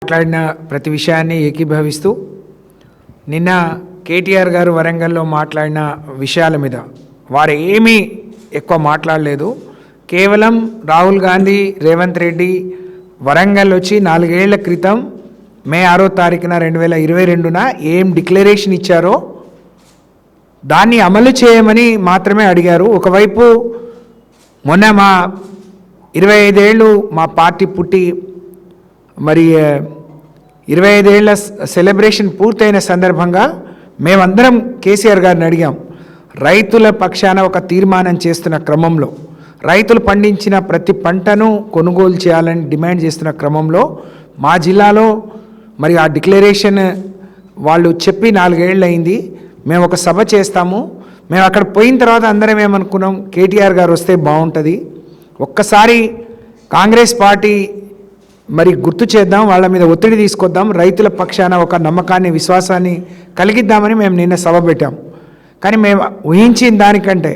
మాట్లాడిన ప్రతి విషయాన్ని ఏకీభవిస్తూ నిన్న కేటీఆర్ గారు వరంగల్లో మాట్లాడిన విషయాల మీద వారు ఏమీ ఎక్కువ మాట్లాడలేదు. కేవలం రాహుల్ గాంధీ, రేవంత్ రెడ్డి వరంగల్ వచ్చి 4 ఏళ్ల క్రితం మే 6వ తారీఖున 2022న ఏం డిక్లరేషన్ ఇచ్చారో దాన్ని అమలు చేయమని మాత్రమే అడిగారు. ఒకవైపు మొన్న మా 25 ఏళ్ళు మా పార్టీ పుట్టి మరి 25 ఏళ్ల సెలబ్రేషన్ పూర్తయిన సందర్భంగా మేమందరం కేసీఆర్ గారిని అడిగాం. రైతుల పక్షాన ఒక తీర్మానం చేస్తున్న క్రమంలో, రైతులు పండించిన ప్రతి పంటను కొనుగోలు చేయాలని డిమాండ్ చేస్తున్న క్రమంలో మా జిల్లాలో మరి ఆ డిక్లరేషన్ వాళ్ళు చెప్పి 4 ఏళ్ళు అయింది. మేము ఒక సభ చేస్తాము. మేము అక్కడ పోయిన తర్వాత అందరం ఏమనుకున్నాం, కేటీఆర్ గారు వస్తే బాగుంటుంది, ఒక్కసారి కాంగ్రెస్ పార్టీ మరి గుర్తు చేద్దాం, వాళ్ళ మీద ఒత్తిడి తీసుకొద్దాం, రైతుల పక్షాన ఒక నమ్మకాన్ని, విశ్వాసాన్ని కలిగిద్దామని మేము నిన్న సభ పెట్టాం. కానీ మేము ఊహించిన దానికంటే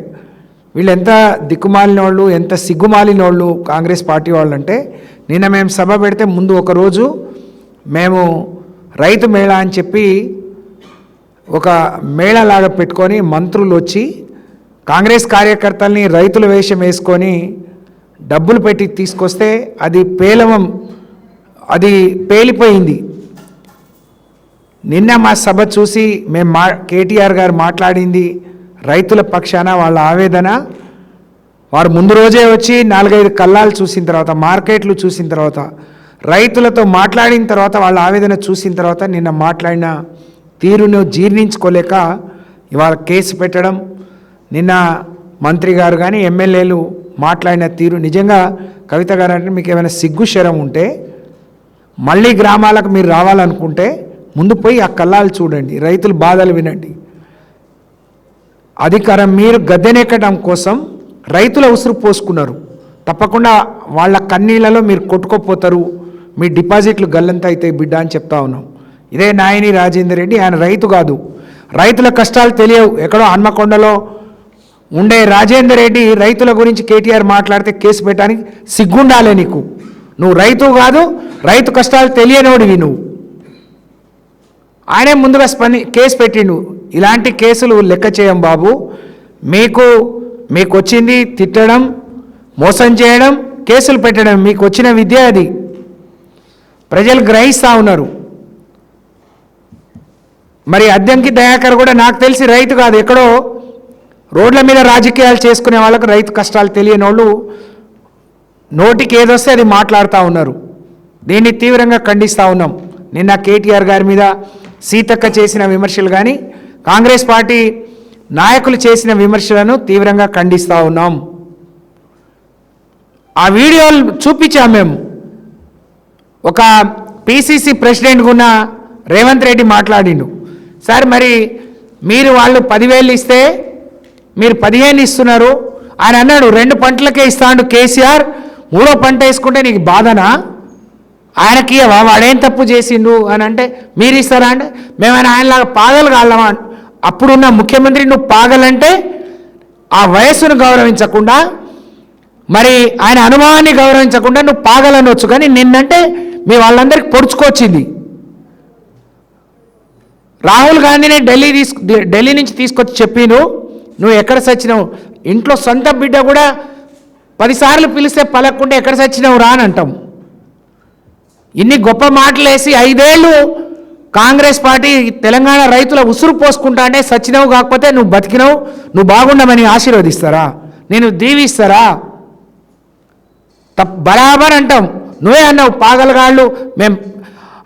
వీళ్ళు ఎంత దిక్కుమాలిన వాళ్ళు, ఎంత సిగ్గుమాలిన వాళ్ళు కాంగ్రెస్ పార్టీ వాళ్ళు అంటే, నిన్న మేము సభ పెడితే ముందు ఒకరోజు మేము రైతు మేళా అని చెప్పి ఒక మేళాలాగా పెట్టుకొని మంత్రులు వచ్చి కాంగ్రెస్ కార్యకర్తల్ని రైతుల వేషం వేసుకొని డబ్బులు పెట్టి తీసుకొస్తే అది పేలిపోయింది. నిన్న మా సభ చూసి మేము కేటీఆర్ గారు మాట్లాడింది రైతుల పక్షాన, వాళ్ళ ఆవేదన, వారు ముందు రోజే వచ్చి 4-5 కల్లాలు చూసిన తర్వాత, మార్కెట్లు చూసిన తర్వాత, రైతులతో మాట్లాడిన తర్వాత, వాళ్ళ ఆవేదన చూసిన తర్వాత నిన్న మాట్లాడిన తీరును జీర్ణించుకోలేక ఇవాళ కేసు పెట్టడం, నిన్న మంత్రి గారు కానీ ఎమ్మెల్యేలు మాట్లాడిన తీరు, నిజంగా కవిత గారు అంటే మీకు ఏమైనా సిగ్గు శరం ఉంటే మళ్ళీ గ్రామాలకు మీరు రావాలనుకుంటే ముందు పోయి ఆ కల్లాలు చూడండి, రైతుల బాధలు వినండి. అధికారం మీరు గద్దెనెక్కడం కోసం రైతుల ఉసురు పోసుకున్నారు. తప్పకుండా వాళ్ళ కన్నీళ్లలో మీరు కొట్టుకోపోతారు, మీ డిపాజిట్లు గల్లంత అవుతాయి బిడ్డ అని చెప్తా ఉన్నాం. ఇదే నాయని రాజేందర్ రెడ్డి, ఆయన రైతు కాదు, రైతుల కష్టాలు తెలియవు. ఎక్కడో హన్మకొండలో ఉండే రాజేందర్ రెడ్డి రైతుల గురించి కేటీఆర్ మాట్లాడితే కేసు పెట్టడానికి సిగ్గుండాలే నీకు. నువ్వు రైతు కాదు, రైతు కష్టాలు తెలియనోడివి నువ్వు. ఆయనే ముందుగా కేసు పెట్టిండు. ఇలాంటి కేసులు లెక్క చేయం బాబు, మీకు వచ్చింది తిట్టడం, మోసం చేయడం, కేసులు పెట్టడం, మీకు వచ్చిన విద్య అది. ప్రజలు గ్రహిస్తూ ఉన్నారు. మరి అద్దంకి దయాకర్ కూడా నాకు తెలిసి రైతు కాదు, ఎక్కడో రోడ్ల మీద రాజకీయాలు చేసుకునే వాళ్ళకు రైతు కష్టాలు తెలియని వాళ్ళు నోటికి ఏదొస్తే అది మాట్లాడుతూ ఉన్నారు. దీన్ని తీవ్రంగా ఖండిస్తూ ఉన్నాం. నిన్న కేటీఆర్ గారి మీద సీతక్క చేసిన విమర్శలు కానీ, కాంగ్రెస్ పార్టీ నాయకులు చేసిన విమర్శలను తీవ్రంగా ఖండిస్తూ ఉన్నాం. ఆ వీడియోలు చూపించాం మేము. ఒక పిసిసి ప్రెసిడెంట్గా ఉన్న రేవంత్ రెడ్డి మాట్లాడిండు, సార్ మరి మీరు వాళ్ళు 10,000 ఇస్తే మీరు 15 ఇస్తున్నారు. ఆయన అన్నాడు 2 పంటలకే ఇస్తాడు కేసీఆర్, 3వ పంట వేసుకుంటే నీకు బాధనా? ఆయనకి వాడేం తప్పు చేసిండు అని అంటే మీరు ఇస్తారా అంటే, మేమైనా ఆయనలాగా పాగలు కాళ్ళమా? అప్పుడున్న ముఖ్యమంత్రి నువ్వు పాగలంటే ఆ వయస్సును గౌరవించకుండా, మరి ఆయన అనుభవాన్ని గౌరవించకుండా నువ్వు పాగలనొచ్చు. కానీ నిన్నంటే మీ వాళ్ళందరికీ పొడుచుకొచ్చింది. రాహుల్ గాంధీని ఢిల్లీ నుంచి తీసుకొచ్చి చెప్పిను, నువ్వు ఎక్కడ సచ్చినావు, ఇంట్లో సొంత బిడ్డ కూడా 10 సార్లు పిలిస్తే పలక్కుంటే ఎక్కడ సచ్చినావు రా అని అంటాం. ఇన్ని గొప్ప మాటలు వేసి 5 ఏళ్ళు కాంగ్రెస్ పార్టీ తెలంగాణ రైతుల ఉసురు పోసుకుంటా అంటే సచ్చినావు కాకపోతే నువ్వు బతికినావు, నువ్వు బాగుండమని ఆశీర్వదిస్తారా, నేను దీవిస్తారా? బరాబర్ అంటాం. నువ్వే అన్నావు పాగలగాళ్ళు మేము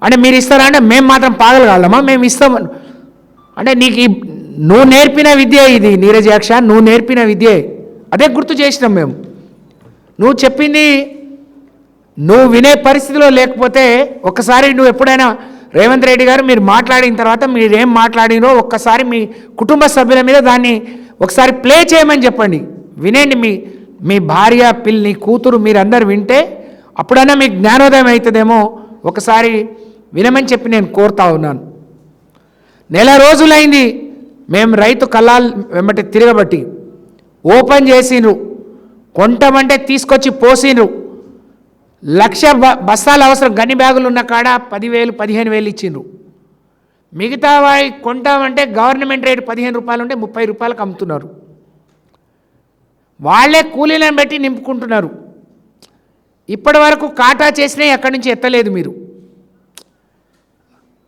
అంటే మీరు ఇస్తారా అంటే మేము మాత్రం పాగలగాళ్ళమా, మేము ఇస్తాం అంటే నీకు నువ్వు నేర్పిన విద్య ఇది నీరజాక్ష, నువ్వు నేర్పిన విద్యే. అదే గుర్తు చేసినాం మేము. నువ్వు చెప్పింది నువ్వు వినే పరిస్థితిలో లేకపోతే ఒక్కసారి నువ్వు ఎప్పుడైనా రేవంత్ రెడ్డి గారు మీరు మాట్లాడిన తర్వాత మీరేం మాట్లాడినో ఒక్కసారి మీ కుటుంబ సభ్యుల మీద దాన్ని ఒకసారి ప్లే చేయమని చెప్పండి, వినండి. మీ భార్య, పిల్లి, కూతురు మీరందరూ వింటే అప్పుడైనా మీకు జ్ఞానోదయం అవుతుందేమో, ఒకసారి వినమని చెప్పి నేను కోరుతా ఉన్నాను. 1 నెల రోజులైంది మేము రైతు కల్లాలు వెంబటి తిరగబట్టి ఓపెన్ చేసిండ్రు, కొంటమంటే తీసుకొచ్చి పోసిండ్రు, బస్తాలు అవసరం గన్ని బ్యాగులు ఉన్న కాడ 10,000 15,000 ఇచ్చిండ్రు. మిగతా వాయి కొంటామంటే గవర్నమెంట్ రేటు 15 రూపాయలు ఉంటే 30 రూపాయలకు అమ్ముతున్నారు. వాళ్ళే కూలీలను పెట్టి నింపుకుంటున్నారు. ఇప్పటి వరకు కాటా చేసినా ఎక్కడి నుంచి ఎత్తలేదు మీరు.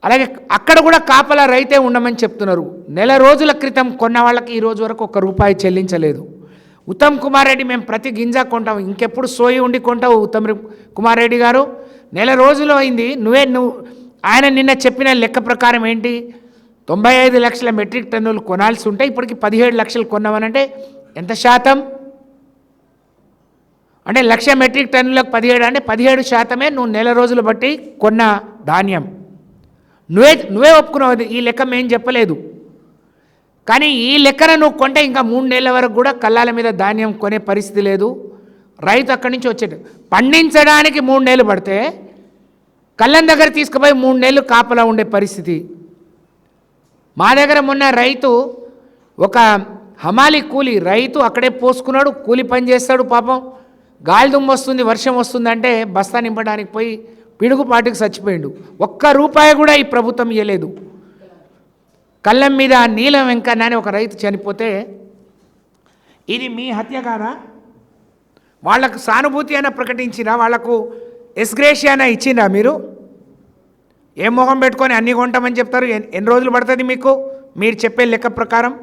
అలాగే అక్కడ కూడా కాపలా రైతే ఉండమని చెప్తున్నారు. నెల రోజుల క్రితం కొన్న వాళ్ళకి ఈ రోజు వరకు ₹1 చెల్లించలేదు. ఉత్తమ్ కుమార్ రెడ్డి మేము ప్రతి గింజ కొంటాం, ఇంకెప్పుడు సోయి ఉండి కొంటావు ఉత్తమ్ కుమార్ రెడ్డి గారు? నెల రోజులు అయింది. ఆయన నిన్న చెప్పిన లెక్క ప్రకారం ఏంటి, 95 లక్షల మెట్రిక్ టన్నులు కొనాల్సి ఉంటే ఇప్పటికి 17 లక్షలు కొన్నామనంటే ఎంత శాతం? అంటే 1,00,000 మెట్రిక్ టన్నులకు 17 అంటే 17% నువ్వు నెల రోజులు బట్టి కొన్న ధాన్యం. నువ్వే ఒప్పుకున్నావు. ఈ లెక్క మేము చెప్పలేదు. కానీ ఈ లెక్కన నువ్వు కొంటే ఇంకా 3 నెలల వరకు కూడా కళ్ళాల మీద ధాన్యం కొనే పరిస్థితి లేదు. రైతు అక్కడి నుంచి వచ్చేది పండించడానికి 3 నెలలు పడితే కళ్ళం దగ్గర తీసుకుపోయి 3 నెలలు కాపలా ఉండే పరిస్థితి. మా దగ్గర మొన్న రైతు, ఒక హమాలి కూలి రైతు అక్కడే పోసుకున్నాడు, కూలి పని చేస్తాడు. పాపం గాలి దుమ్ము వస్తుంది, వర్షం వస్తుందంటే బస్తా నింపడానికి పోయి పిడుగుపాటికి చచ్చిపోయాడు. ₹1 కూడా ఈ ప్రభుత్వం ఇవ్వలేదు. కళ్ళం మీద నీలం వెంకన్న అని ఒక రైతు చనిపోతే ఇది మీ హత్య కాదా? వాళ్లకు సానుభూతి అయినా ప్రకటించినా, వాళ్లకు ఎస్గ్రేషియా అయినా ఇచ్చిందా మీరు? ఏ మొహం పెట్టుకొని అన్నీ కొంటామని చెప్తారు? ఎన్ని రోజులు పడుతుంది మీకు మీరు చెప్పే లెక్క ప్రకారం?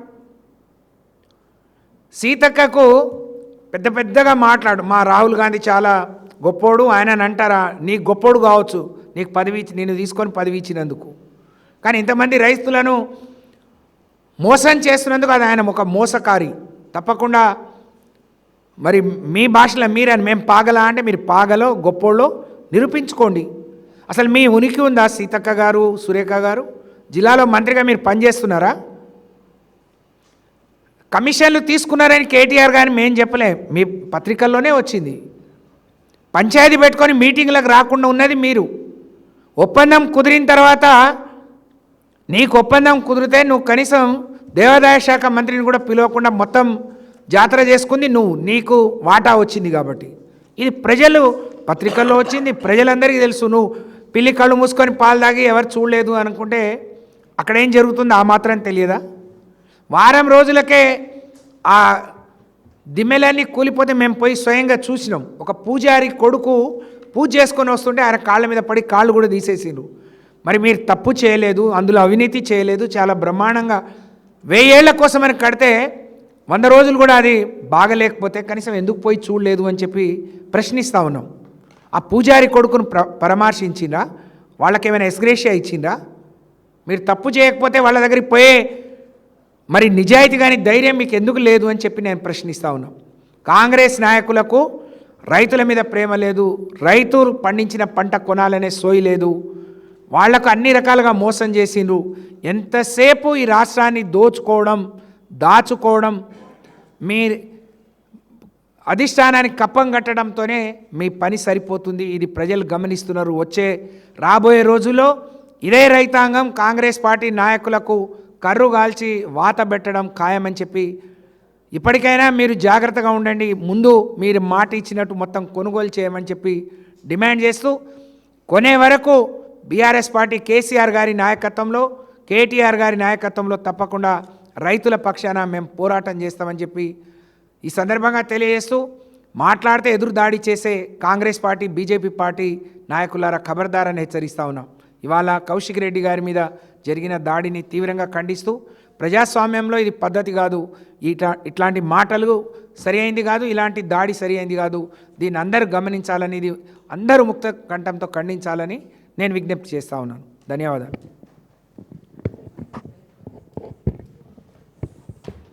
సీతక్కకు పెద్దగా మాట్లాడు, మా రాహుల్ గాంధీ చాలా గొప్పోడు ఆయన అంటారా? నీకు గొప్పోడు కావచ్చు, నీకు పదవి నేను తీసుకొని పదవి ఇచ్చినందుకు. కానీ ఇంతమంది రైతులను మోసం చేస్తున్నందుకు అది ఆయన ఒక మోసకారి. తప్పకుండా మరి మీ భాషలో మీరని మేము పాగలా అంటే మీరు పాగలో గొప్పోళ్ళో నిరూపించుకోండి. అసలు మీ ఉనికి ఉందా సీతక్క గారు, సురేఖ గారు? జిల్లాలో మంత్రిగా మీరు పనిచేస్తున్నారా? కమిషన్లు తీసుకున్నారని కేటీఆర్ గారిని మేము చెప్పలే, మీ పత్రికల్లోనే వచ్చింది. పంచాయతీ పెట్టుకొని మీటింగ్లకు రాకుండా ఉన్నది మీరు. ఒప్పందం కుదిరిన తర్వాత నీకు ఒప్పందం కుదిరితే నువ్వు కనీసం దేవాదాయ శాఖ మంత్రిని కూడా పిలవకుండా మొత్తం జాతర చేసుకుంది నువ్వు, నీకు వాటా వచ్చింది కాబట్టి. ఇది ప్రజలు పత్రికల్లో వచ్చింది, ప్రజలందరికీ తెలుసు. నువ్వు పిల్లి కళ్ళు మూసుకొని పాలు తాగి ఎవరు చూడలేదు అనుకుంటే అక్కడ ఏం జరుగుతుందో ఆ మాత్రం తెలియదా? వారం రోజులకే ఆ దిమ్మెలన్నీ కూలిపోతే మేము పోయి స్వయంగా చూసినాం. ఒక పూజారి కొడుకు పూజ చేసుకొని వస్తుంటే ఆయన కాళ్ళ మీద పడి కాళ్ళు కూడా తీసేసిండ్రు. మరి మీరు తప్పు చేయలేదు, అందులో అవినీతి చేయలేదు, చాలా బ్రహ్మాండంగా 1000 ఏళ్ల కోసమని కడితే 100 రోజులు కూడా అది బాగలేకపోతే కనీసం ఎందుకు పోయి చూడలేదు అని చెప్పి ప్రశ్నిస్తూ ఉన్నాం. ఆ పూజారి కొడుకును పరామర్శించిందా? వాళ్ళకేమైనా ఎస్గ్రేషియా ఇచ్చిందా? మీరు తప్పు చేయకపోతే వాళ్ళ దగ్గరికి పోయే మరి నిజాయితీ కానీ ధైర్యం మీకు ఎందుకు లేదు అని చెప్పి నేను ప్రశ్నిస్తూ ఉన్నాం. కాంగ్రెస్ నాయకులకు రైతుల మీద ప్రేమ లేదు, రైతులు పండించిన పంట కొనాలనే సోయి లేదు. వాళ్లకు అన్ని రకాలుగా మోసం చేసిండ్రు. ఎంతసేపు ఈ రాష్ట్రాన్ని దోచుకోవడం, దాచుకోవడం, మీ అధిష్టానానికి కప్పం కట్టడంతోనే మీ పని సరిపోతుంది. ఇది ప్రజలు గమనిస్తున్నారు. రాబోయే రోజుల్లో ఇదే రైతాంగం కాంగ్రెస్ పార్టీ నాయకులకు కర్రు కాల్చి వాత పెట్టడం ఖాయమని చెప్పి ఇప్పటికైనా మీరు జాగ్రత్తగా ఉండండి. ముందు మీరు మాట ఇచ్చినట్టు మొత్తం కొనుగోలు చేయమని చెప్పి డిమాండ్ చేస్తూ, కొనే వరకు బీఆర్ఎస్ పార్టీ కేసీఆర్ గారి నాయకత్వంలో, కేటీఆర్ గారి నాయకత్వంలో తప్పకుండా రైతుల పక్షాన మేము పోరాటం చేస్తామని చెప్పి ఈ సందర్భంగా తెలియజేస్తూ, మాట్లాడితే ఎదురు దాడి చేసే కాంగ్రెస్ పార్టీ, బీజేపీ పార్టీ నాయకులారా ఖబర్దారని హెచ్చరిస్తూ ఉన్నాం. ఇవాళ కౌశిక్ రెడ్డి గారి మీద జరిగిన దాడిని తీవ్రంగా ఖండిస్తూ, ప్రజాస్వామ్యంలో ఇది పద్ధతి కాదు, ఇట్లాంటి మాటలు సరి అయింది కాదు, ఇలాంటి దాడి సరి అయింది కాదు, దీన్ని అందరూ గమనించాలని, ఇది అందరూ ముక్త కంఠంతో ఖండించాలని నేను విజ్ఞప్తి చేస్తూ ఉన్నాను. ధన్యవాదాలు.